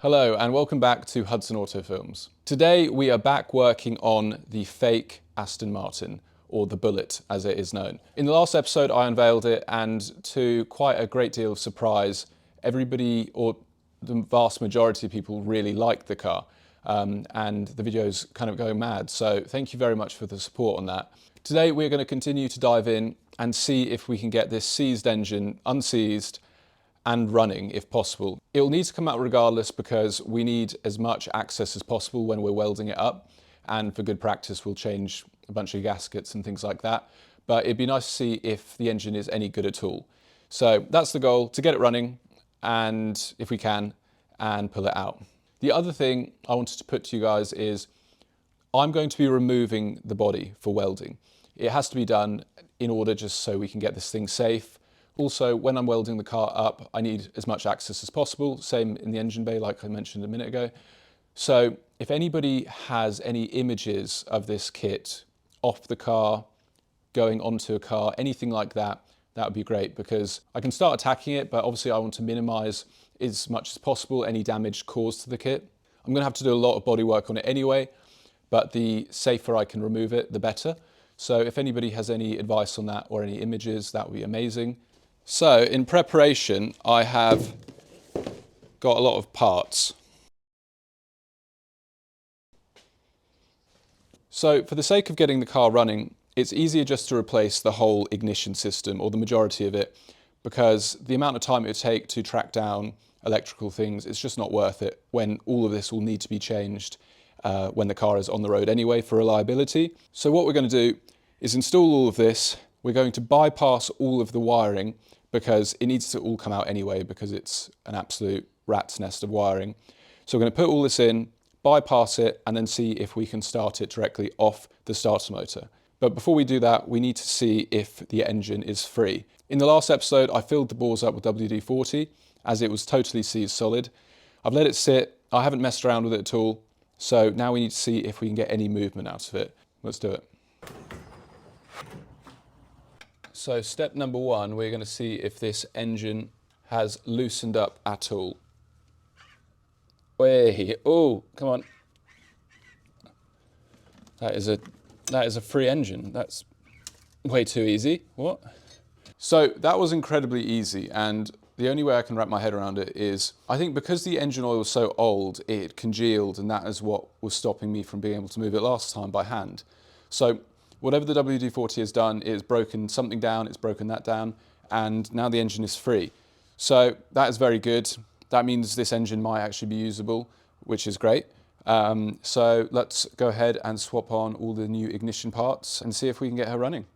Hello and welcome back to Hudson Auto Films. Today we are back working on the fake Aston Martin, or the Bullet as it is known. In the last episode I unveiled it, and to quite a great deal of surprise, everybody, or the vast majority of people, really liked the car, and the video's kind of going mad, so thank you very much for the support on that. Today we're going to continue to dive in and see if we can get this seized engine unseized and running if possible. It will need to come out regardless because we need as much access as possible when we're welding it up, and for good practice we'll change a bunch of gaskets and things like that, but it'd be nice to see if the engine is any good at all. So that's the goal, to get it running, and if we can, and pull it out. The other thing I wanted to put to you guys is I'm going to be removing the body for welding. It has to be done in order just so we can get this thing safe. Also, when I'm welding the car up, I need as much access as possible, same in the engine bay like I mentioned a minute ago. So if anybody has any images of this kit off the car, going onto a car, anything like that, that would be great, because I can start attacking it, but obviously I want to minimize as much as possible any damage caused to the kit. I'm going to have to do a lot of body work on it anyway, but the safer I can remove it, the better. So if anybody has any advice on that or any images, that would be amazing. So in preparation, I have got a lot of parts. So for the sake of getting the car running, it's easier just to replace the whole ignition system, or the majority of it, because the amount of time it would take to track down electrical things, it's just not worth it when all of this will need to be changed when the car is on the road anyway for reliability. So what we're going to do is install all of this. We're going to bypass all of the wiring, because it needs to all come out anyway because it's an absolute rat's nest of wiring. So we're going to put all this in, bypass it, and then see if we can start it directly off the starter motor. But before we do that, we need to see if the engine is free. In the last episode, I filled the bores up with WD-40 as it was totally seized solid. I've let it sit, I haven't messed around with it at all, so now we need to see if we can get any movement out of it. Let's do it. So step number one, we're going to see if this engine has loosened up at all. Way, oh, come on. That is a free engine. That's way too easy. What? So that was incredibly easy, and the only way I can wrap my head around it is, I think because the engine oil was so old, it congealed, and that is what was stopping me from being able to move it last time by hand. So whatever the WD-40 has done, it's broken something down, it's broken that down, and now the engine is free. So that is very good. That means this engine might actually be usable, which is great. So let's go ahead and swap on all the new ignition parts and see if we can get her running.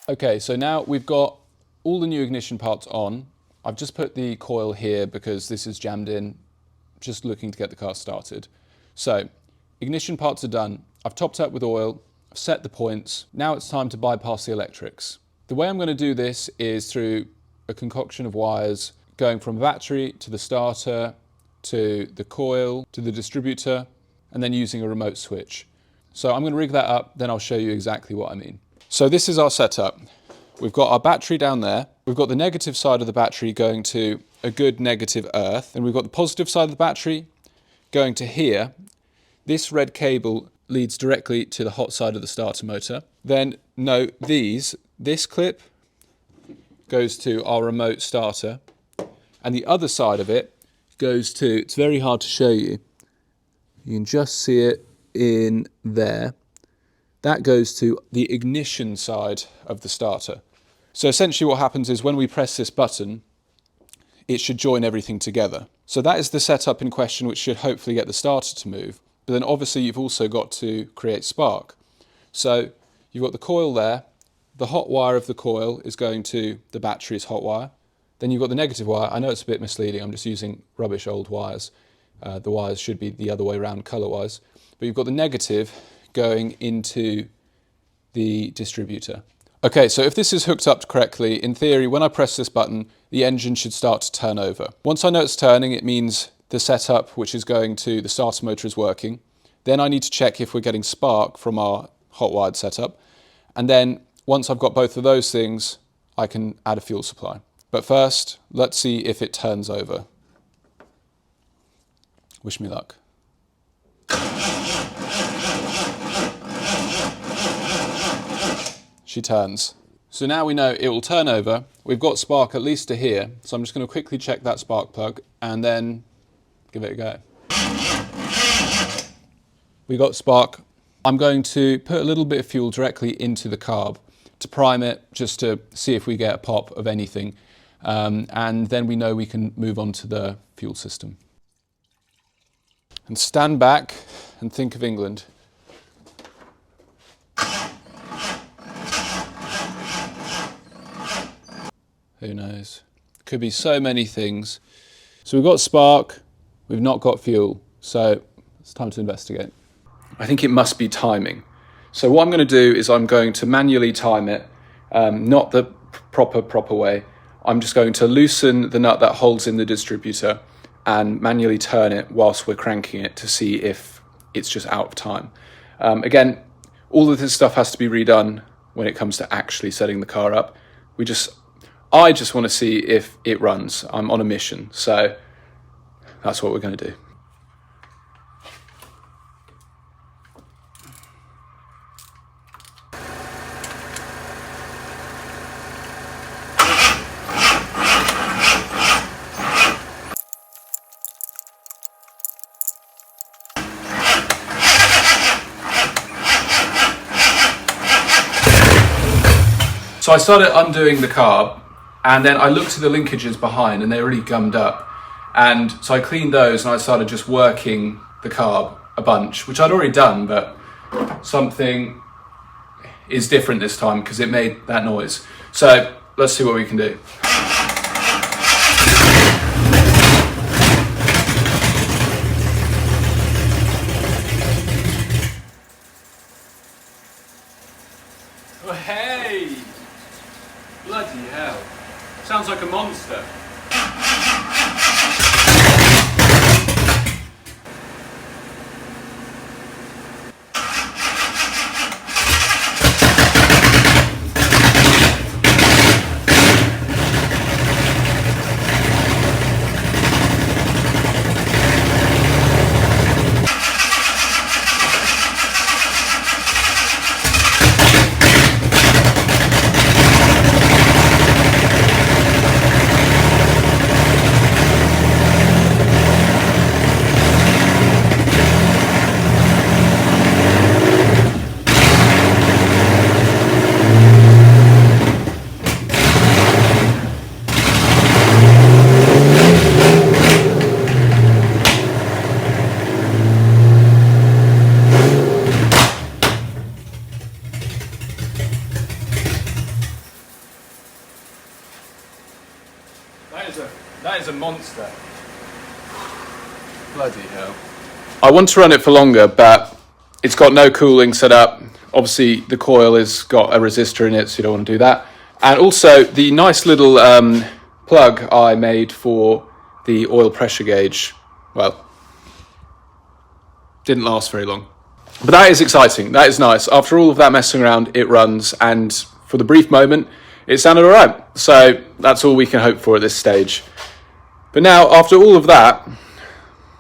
Okay, so now we've got all the new ignition parts on. I've just put the coil here because this is jammed in, just looking to get the car started. So, ignition parts are done. I've topped up with oil, I've set the points. Now it's time to bypass the electrics. The way I'm going to do this is through a concoction of wires going from battery to the starter, to the coil, to the distributor, and then using a remote switch. So I'm going to rig that up, then I'll show you exactly what I mean. So this is our setup. We've got our battery down there. We've got the negative side of the battery going to a good negative earth. And we've got the positive side of the battery going to here. This red cable leads directly to the hot side of the starter motor. Then note this clip goes to our remote starter. And the other side of it goes to, it's very hard to show you. You can just see it in there. That goes to the ignition side of the starter. So essentially what happens is when we press this button, it should join everything together. So that is the setup in question, which should hopefully get the starter to move. But then obviously you've also got to create spark. So you've got the coil there. The hot wire of the coil is going to the battery's hot wire. Then you've got the negative wire. I know it's a bit misleading, I'm just using rubbish old wires. The wires should be the other way around colour-wise. but you've got the negative going into the distributor. Okay, so if this is hooked up correctly, in theory, when I press this button, the engine should start to turn over. Once I know it's turning, it means the setup, which is going to the starter motor, is working. Then I need to check if we're getting spark from our hot wired setup. And then once I've got both of those things, I can add a fuel supply. But first, let's see if it turns over. Wish me luck. She turns. So now we know it will turn over. We've got spark at least to here. So I'm just going to quickly check that spark plug and then give it a go. We got spark. I'm going to put a little bit of fuel directly into the carb to prime it, just to see if we get a pop of anything. And then we know we can move on to the fuel system. And stand back and think of England. Who knows? Could be so many things. So we've got spark, we've not got fuel, so it's time to investigate. I think it must be timing. So what I'm going to do is I'm going to manually time it, not the proper way. I'm just going to loosen the nut that holds in the distributor and manually turn it whilst we're cranking it to see if it's just out of time. Again, all of this stuff has to be redone when it comes to actually setting the car up. I just want to see if it runs. I'm on a mission, so that's what we're going to do. So I started undoing the carb, and then I looked at the linkages behind and they're really gummed up. And so I cleaned those and I started just working the carb a bunch, which I'd already done, but something is different this time because it made that noise. So let's see what we can do. Oh, hey! Bloody hell. Sounds like a monster. That is a monster. Bloody hell. I want to run it for longer, but it's got no cooling set up. Obviously, the coil has got a resistor in it, so you don't want to do that. And also, the nice little plug I made for the oil pressure gauge, well, didn't last very long. But that is exciting. That is nice. After all of that messing around, it runs, and for the brief moment, it sounded all right. So that's all we can hope for at this stage. But now, after all of that,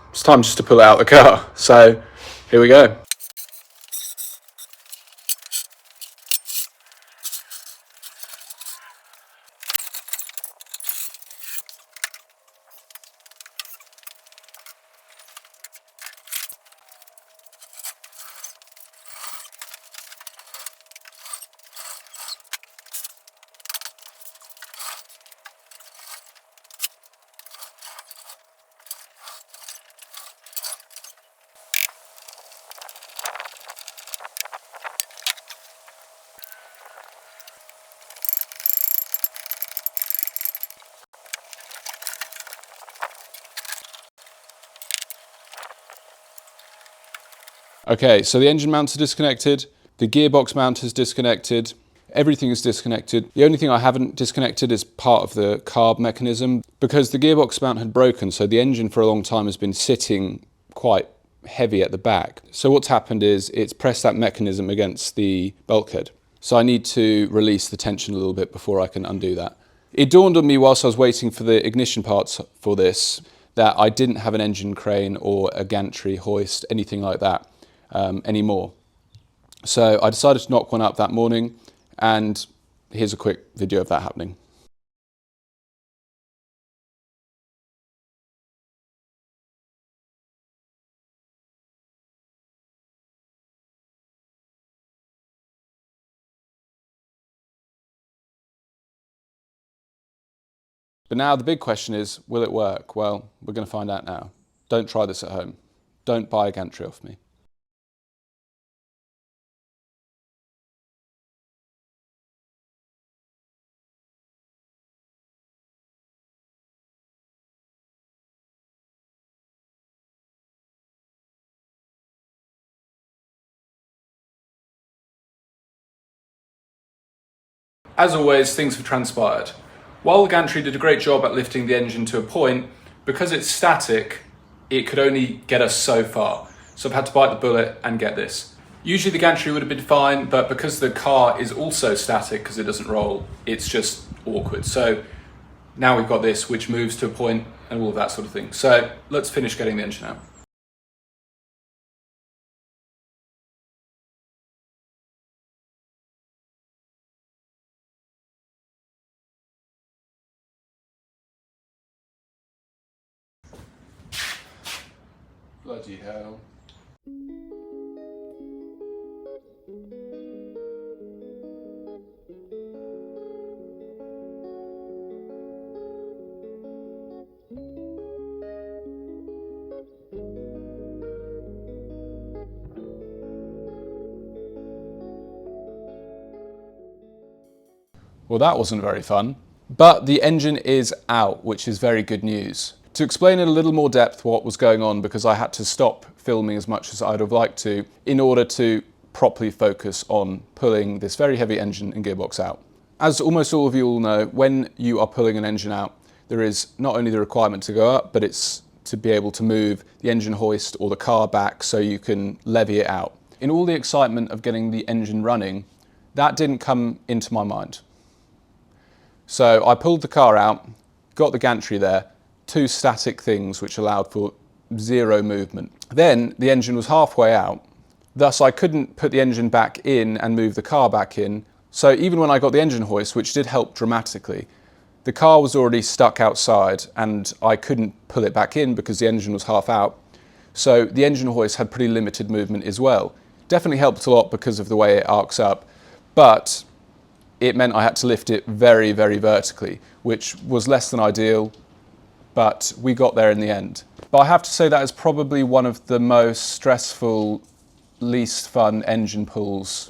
it's time just to pull it out of the car. So here we go. Okay, so the engine mounts are disconnected, the gearbox mount is disconnected, everything is disconnected. The only thing I haven't disconnected is part of the carb mechanism, because the gearbox mount had broken, so the engine for a long time has been sitting quite heavy at the back. So what's happened is it's pressed that mechanism against the bulkhead. So I need to release the tension a little bit before I can undo that. It dawned on me whilst I was waiting for the ignition parts for this that I didn't have an engine crane or a gantry hoist, anything like that anymore. So I decided to knock one up that morning, and here's a quick video of that happening. But now the big question is, will it work? Well, we're going to find out now. Don't try this at home. Don't buy a gantry off me. As always, things have transpired. While the gantry did a great job at lifting the engine to a point, because it's static, it could only get us so far. So I've had to bite the bullet and get this. Usually the gantry would have been fine, but because the car is also static, because it doesn't roll, it's just awkward. So now we've got this, which moves to a point and all of that sort of thing. So let's finish getting the engine out. Bloody hell. Well, that wasn't very fun. But the engine is out, which is very good news. To explain in a little more depth what was going on, because I had to stop filming as much as I'd have liked to in order to properly focus on pulling this very heavy engine and gearbox out. As almost all of you all know, when you are pulling an engine out, there is not only the requirement to go up, but it's to be able to move the engine hoist or the car back so you can levy it out. In all the excitement of getting the engine running, that didn't come into my mind. So I pulled the car out, got the gantry there, two static things which allowed for zero movement. Then the engine was halfway out, thus I couldn't put the engine back in and move the car back in. So even when I got the engine hoist, which did help dramatically, the car was already stuck outside and I couldn't pull it back in because the engine was half out. So the engine hoist had pretty limited movement as well. Definitely helped a lot because of the way it arcs up, but it meant I had to lift it very, very vertically, which was less than ideal, but we got there in the end. But I have to say that is probably one of the most stressful, least fun engine pulls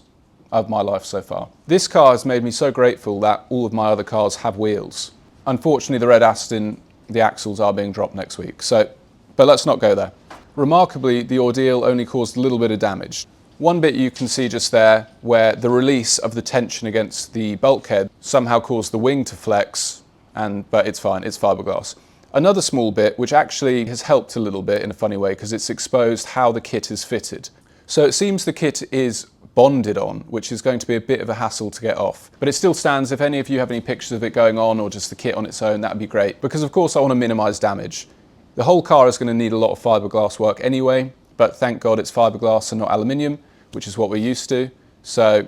of my life so far. This car has made me so grateful that all of my other cars have wheels. Unfortunately, the red Aston, the axles are being dropped next week, but let's not go there. Remarkably, the ordeal only caused a little bit of damage. One bit you can see just there where the release of the tension against the bulkhead somehow caused the wing to flex, but it's fine, it's fiberglass. Another small bit, which actually has helped a little bit in a funny way because it's exposed how the kit is fitted. So it seems the kit is bonded on, which is going to be a bit of a hassle to get off. But it still stands. If any of you have any pictures of it going on or just the kit on its own, that would be great. Because of course I want to minimise damage. The whole car is going to need a lot of fiberglass work anyway, but thank God it's fiberglass and not aluminium, which is what we're used to. So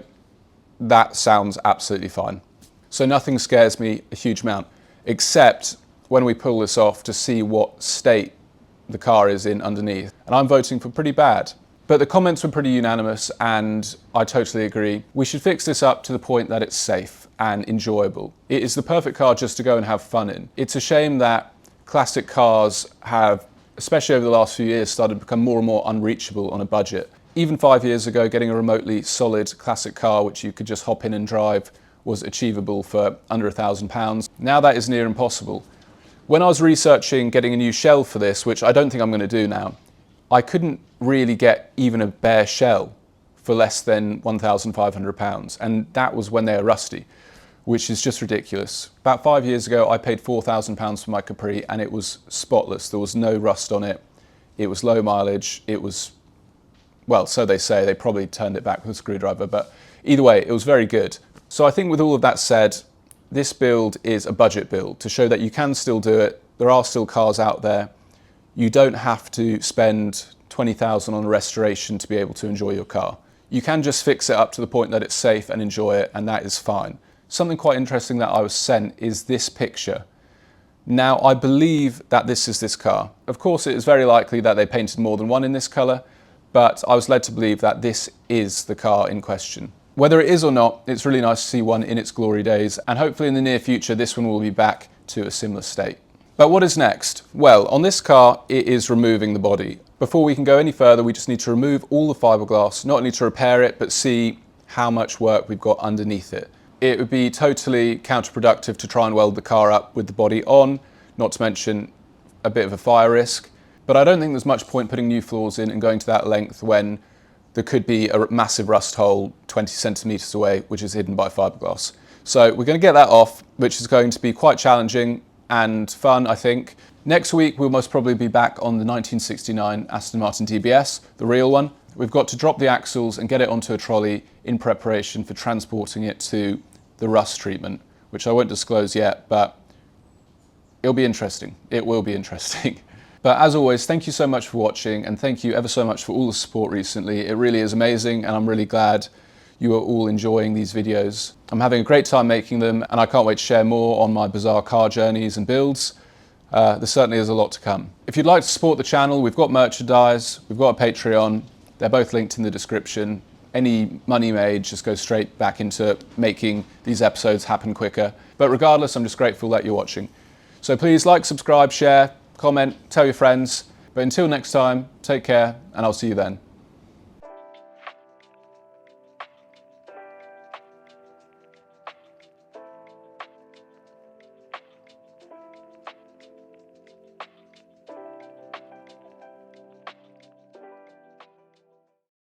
that sounds absolutely fine. So nothing scares me a huge amount, except when we pull this off to see what state the car is in underneath. And I'm voting for pretty bad. But the comments were pretty unanimous and I totally agree. We should fix this up to the point that it's safe and enjoyable. It is the perfect car just to go and have fun in. It's a shame that classic cars have, especially over the last few years, started to become more and more unreachable on a budget. Even 5 years ago, getting a remotely solid classic car which you could just hop in and drive was achievable for under £1,000. Now that is near impossible. When I was researching getting a new shell for this, which I don't think I'm going to do now, I couldn't really get even a bare shell for less than £1,500, and that was when they were rusty, which is just ridiculous. About 5 years ago, I paid £4,000 for my Capri, and it was spotless. There was no rust on it. It was low mileage. It was, well, so they say. They probably turned it back with a screwdriver, but either way, it was very good. So I think with all of that said, this build is a budget build to show that you can still do it. There are still cars out there. You don't have to spend 20,000 on a restoration to be able to enjoy your car. You can just fix it up to the point that it's safe and enjoy it, and that is fine. Something quite interesting that I was sent is this picture. Now, I believe that this is this car. Of course, it is very likely that they painted more than one in this colour, but I was led to believe that this is the car in question. Whether it is or not, it's really nice to see one in its glory days, and hopefully in the near future, this one will be back to a similar state. But what is next? Well, on this car, it is removing the body. Before we can go any further, we just need to remove all the fiberglass, not only to repair it, but see how much work we've got underneath it. It would be totally counterproductive to try and weld the car up with the body on, not to mention a bit of a fire risk. But I don't think there's much point putting new floors in and going to that length when there could be a massive rust hole 20 centimetres away, which is hidden by fiberglass. So we're going to get that off, which is going to be quite challenging and fun, I think. Next week, we'll most probably be back on the 1969 Aston Martin DBS, the real one. We've got to drop the axles and get it onto a trolley in preparation for transporting it to the rust treatment, which I won't disclose yet, but it'll be interesting. It will be interesting. But as always, thank you so much for watching, and thank you ever so much for all the support recently. It really is amazing, and I'm really glad you are all enjoying these videos. I'm having a great time making them, and I can't wait to share more on my bizarre car journeys and builds. There certainly is a lot to come. If you'd like to support the channel, we've got merchandise, we've got a Patreon. They're both linked in the description. Any money made just goes straight back into making these episodes happen quicker. But regardless, I'm just grateful that you're watching. So please like, subscribe, share, comment, tell your friends. But until next time, take care, and I'll see you then.